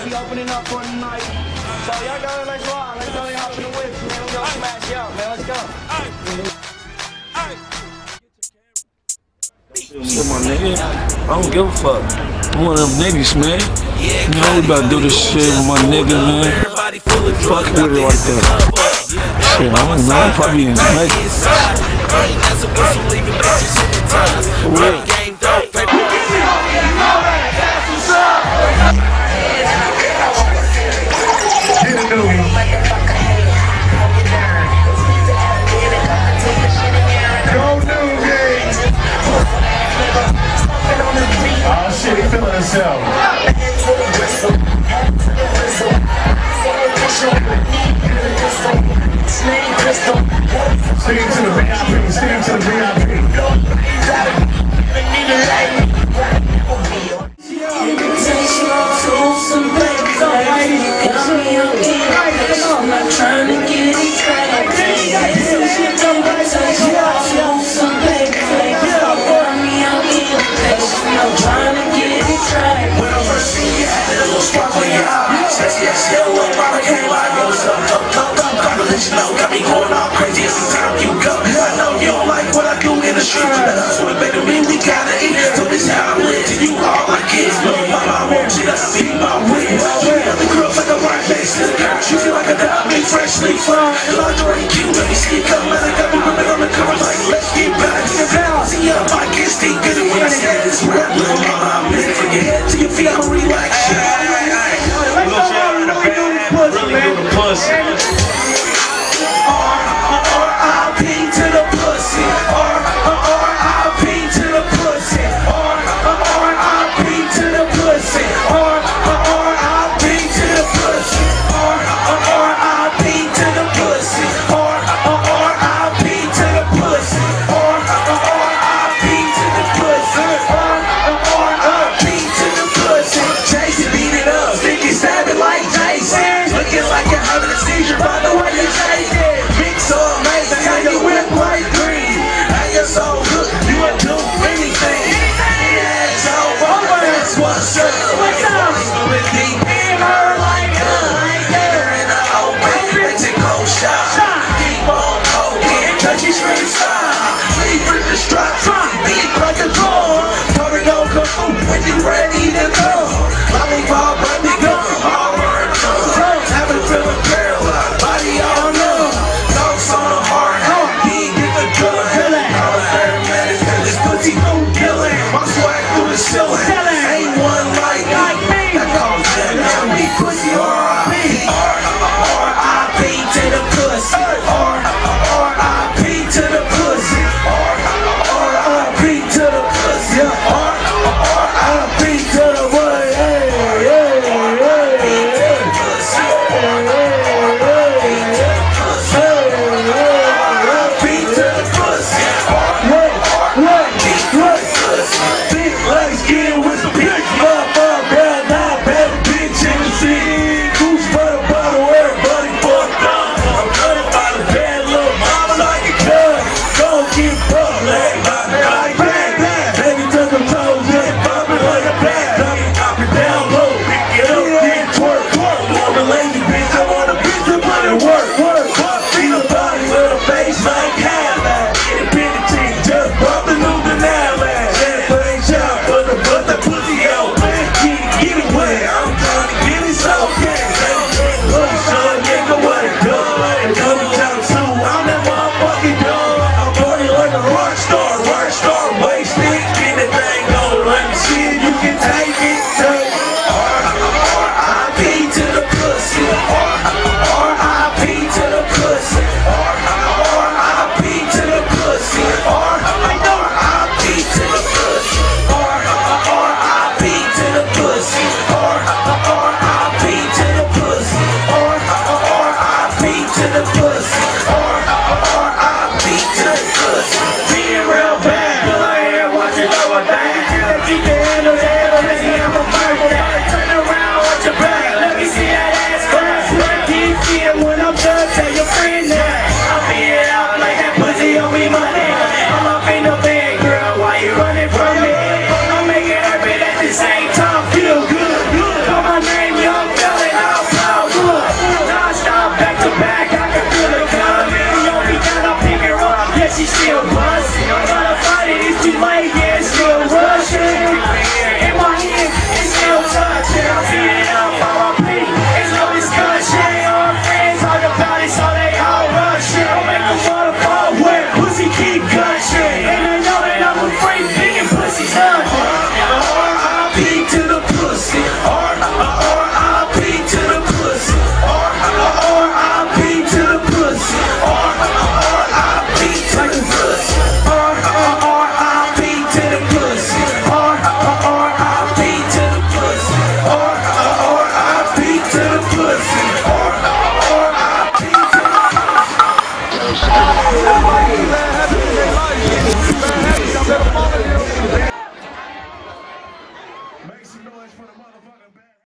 We opening up for tonight. So y'all go, let's ride. Let's go hop in the whip, man. We gonna smash out, man. Let's go. Shit, my nigga, I don't give a fuck. I'm one of them niggas, man. You know, we about to do this shit with my nigga, man. Fuck with it like that. Shit, I don't know. I'm probably in Jamaica. For real. Oh shit, he feeling himself. Stick to the VIP, stick to the VIP. I'm not trying to get it got me going all crazy every time you go. I know you don't like what I do in the street, but that's what baby me we gotta eat. So this how I live to you all my kids. Little mama, I want you to be my witness. You got the girls like a rock face to the girl. You feel like a diamond freshly from lingerie cute. Let me see it come out. I got me women on the cover like let's get back to the balance. See up, I can't stay good when I say this rap. Little mama, I'm in from your head to your feet. I'm relax. We gon' share in the band, really do the pussy. R.I.P. to the pussy. R.I.P. for the motherfucker.